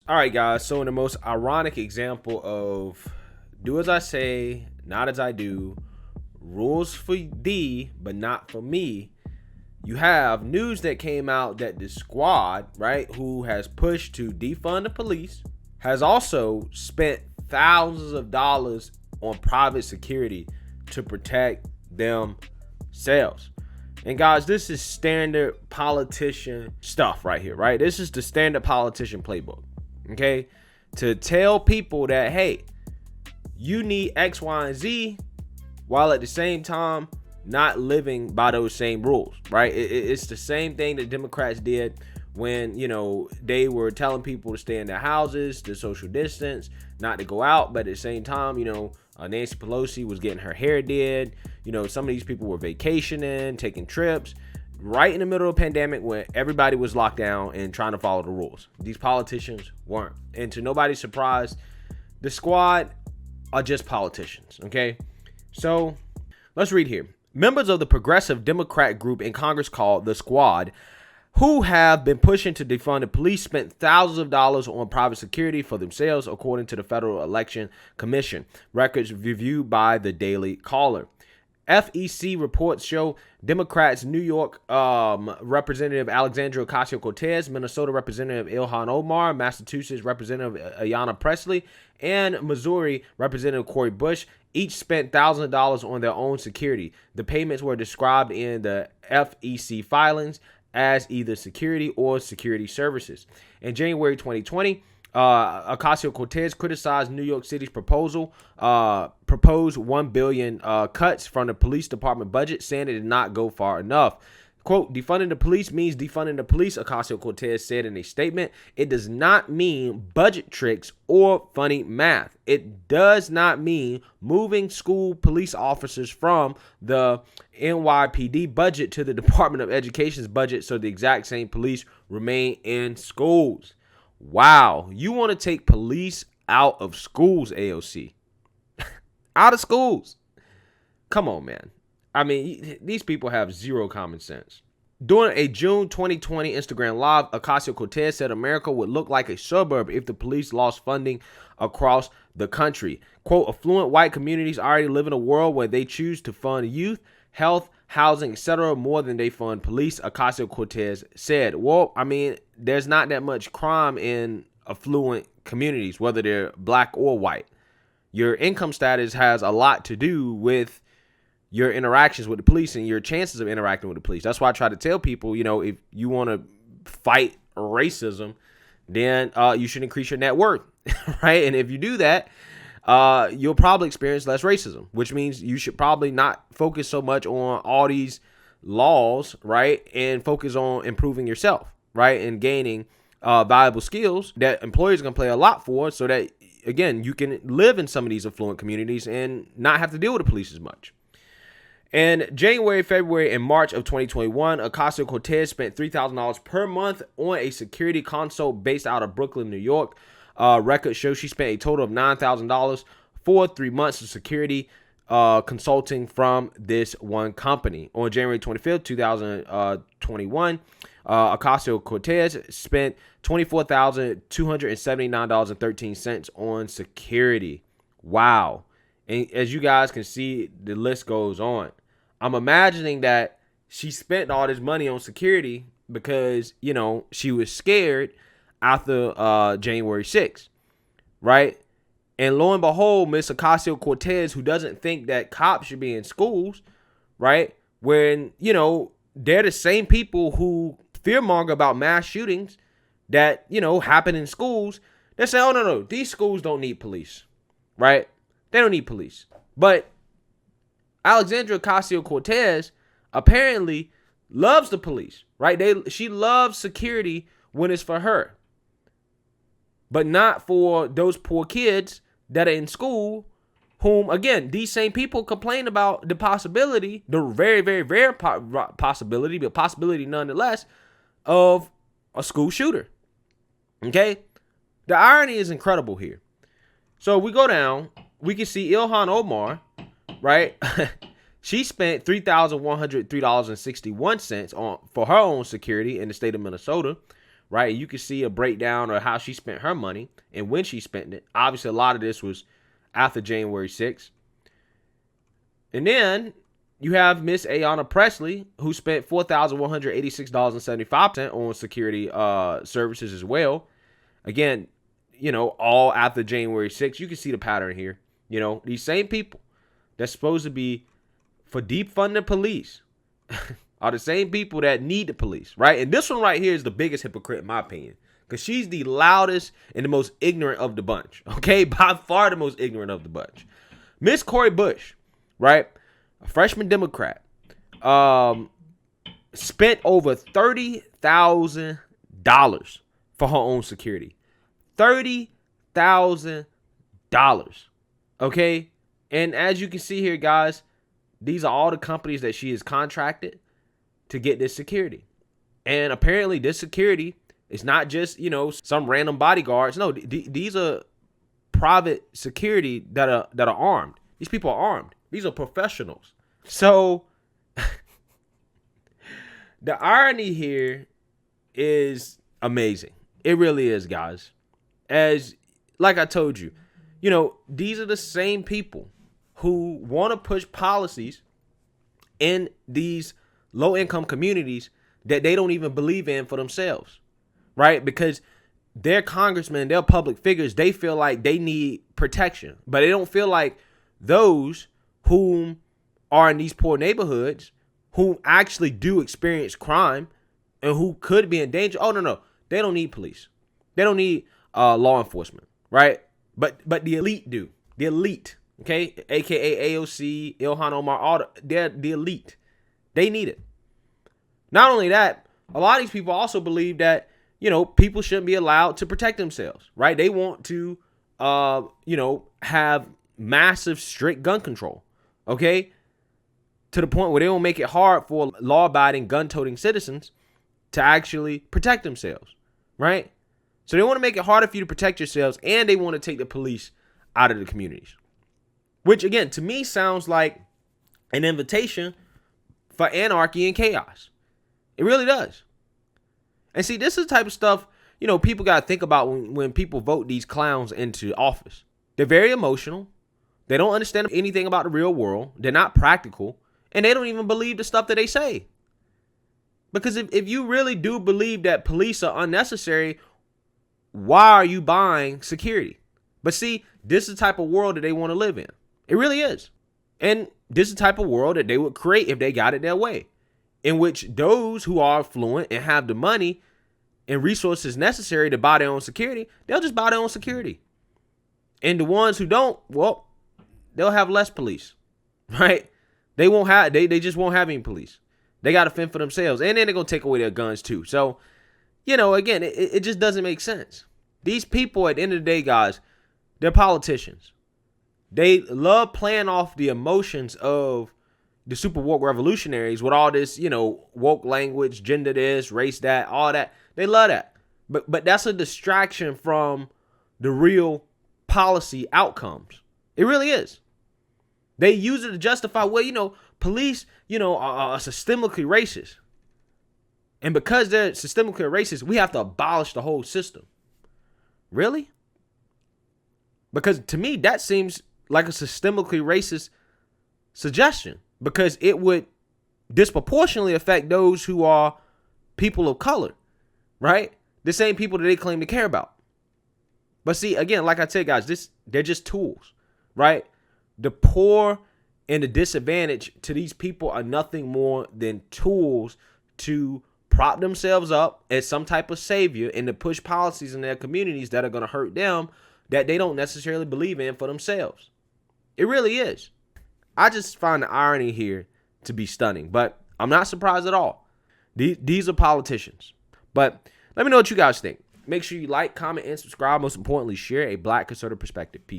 All right, guys. So, in the most ironic example of do as I say, not as I do, rules for thee, but not for me, you have news that came out that the squad, right, who has pushed to defund the police, has also spent thousands of dollars on private security to protect themselves. And guys, this is standard politician stuff right here, right? This is the standard politician playbook. Okay, to tell people that, hey, you need X, Y, and Z, while at the same time not living by those same rules, right? It's the same thing that Democrats did when, they were telling people to stay in their houses, to social distance, not to go out. But at the same time, Nancy Pelosi was getting her hair did. Some of these people were vacationing, taking trips, right in the middle of a pandemic when everybody was locked down and trying to follow the rules. These politicians weren't. And to nobody's surprise, the squad are just politicians, okay? So let's read here. Members of the progressive Democrat group in Congress called the Squad, who have been pushing to defund the police, spent thousands of dollars on private security for themselves, according to the Federal Election Commission. Records reviewed by the Daily Caller. FEC reports show Democrats New York Representative Alexandria Ocasio-Cortez, Minnesota Representative Ilhan Omar, Massachusetts Representative Ayanna Pressley, and Missouri Representative Cori Bush each spent thousands of dollars on their own security. The payments were described in the FEC filings as either security or security services. In January 2020, Ocasio-Cortez criticized New York City's proposed $1 billion cuts from the police department budget, saying it did not go far enough. Quote, defunding the police means defunding the police, Ocasio-Cortez said in a statement. It does not mean budget tricks or funny math. It does not mean moving school police officers from the NYPD budget to the Department of Education's budget so the exact same police remain in schools. Wow, you want to take police out of schools, AOC? Out of schools. Come on, man. I mean, these people have zero common sense. During a June 2020 Instagram Live, Ocasio-Cortez said America would look like a suburb if the police lost funding across the country. Quote, affluent white communities already live in a world where they choose to fund youth, health, housing, etc. more than they fund police, Ocasio-Cortez said. Well, I mean, there's not that much crime in affluent communities, whether they're black or white. Your income status has a lot to do with your interactions with the police and your chances of interacting with the police. That's why I try to tell people, if you want to fight racism, then you should increase your net worth, right? And if you do that, you'll probably experience less racism, which means you should probably not focus so much on all these laws, right? And focus on improving yourself, right? And gaining valuable skills that employers are going to play a lot for, so that, again, you can live in some of these affluent communities and not have to deal with the police as much. In January, February, and March of 2021, Ocasio-Cortez spent $3,000 per month on a security consult based out of Brooklyn, New York. Records show she spent a total of $9,000 for 3 months of security consulting from this one company. On January 25th, 2021, Ocasio-Cortez spent $24,279.13 on security. Wow. And as you guys can see, the list goes on. I'm imagining that she spent all this money on security because, she was scared after January 6th, right? And lo and behold, Miss Ocasio-Cortez, who doesn't think that cops should be in schools, right? When, they're the same people who fearmonger about mass shootings that, happen in schools. They're saying, oh, no, these schools don't need police, right? They don't need police. But Alexandria Ocasio-Cortez apparently loves the police, right? She loves security when it's for her, but not for those poor kids that are in school, whom, again, these same people complain about the possibility, the very, very rare possibility, but possibility nonetheless, of a school shooter. Okay? The irony is incredible here. So we go down, we can see Ilhan Omar, right? She spent $3,103.61 for her own security in the state of Minnesota, right? You can see a breakdown of how she spent her money and when she spent it. Obviously, a lot of this was after January 6th. And then you have Miss Ayanna Pressley, who spent $4,186.75 on security services as well. Again, all after January 6th. You can see the pattern here. These same people that's supposed to be for defunding police are the same people that need the police, right? And this one right here is the biggest hypocrite in my opinion, because she's the loudest and the most ignorant of the bunch, okay? By far the most ignorant of the bunch. Miss Cori Bush, right? A freshman Democrat, spent over $30,000 for her own security. $30,000, okay? And as you can see here, guys, these are all the companies that she has contracted to get this security. And apparently this security is not just, some random bodyguards. No, these are private security that are armed. These people are armed. These are professionals. So the irony here is amazing. It really is, guys. Like I told you, these are the same people who want to push policies in these low-income communities that they don't even believe in for themselves, right? Because their congressmen, their public figures, they feel like they need protection, but they don't feel like those whom are in these poor neighborhoods, who actually do experience crime and who could be in danger. Oh, no. They don't need police. They don't need law enforcement, right? But the elite do. The elite, okay? AKA AOC, Ilhan Omar, they're the elite. They need it. Not only that, a lot of these people also believe that, people shouldn't be allowed to protect themselves, right? They want to, have massive, strict gun control, okay? To the point where they will make it hard for law-abiding, gun-toting citizens to actually protect themselves, right? So they want to make it harder for you to protect yourselves, and they want to take the police out of the communities. Which, again, to me sounds like an invitation for anarchy and chaos. It really does. And see, this is the type of stuff, people got to think about when people vote these clowns into office. They're very emotional. They don't understand anything about the real world. They're not practical. And they don't even believe the stuff that they say. Because if you really do believe that police are unnecessary, why are you buying security? But see, this is the type of world that they want to live in. It really is. And this is the type of world that they would create if they got it their way, in which those who are affluent and have the money and resources necessary to buy their own security, they'll just buy their own security. And the ones who don't, well, they'll have less police, right? They just won't have any police. They got to fend for themselves. And then they're going to take away their guns too. So, again, it just doesn't make sense. These people, at the end of the day, guys, they're politicians. They love playing off the emotions of the super woke revolutionaries with all this, woke language, gender this, race that, all that. They love that. But that's a distraction from the real policy outcomes. It really is. They use it to justify, police, are systemically racist. And because they're systemically racist, we have to abolish the whole system. Really? Because to me, that seems like a systemically racist suggestion, because it would disproportionately affect those who are people of color, right? The same people that they claim to care about. But see, again, like I said, guys, they're just tools, right? The poor and the disadvantaged to these people are nothing more than tools to prop themselves up as some type of savior and to push policies in their communities that are going to hurt them, that they don't necessarily believe in for themselves. It really is. I just find the irony here to be stunning, but I'm not surprised at all. These are politicians. But let me know what you guys think. Make sure you like, comment, and subscribe. Most importantly, share a Black conservative perspective. Peace.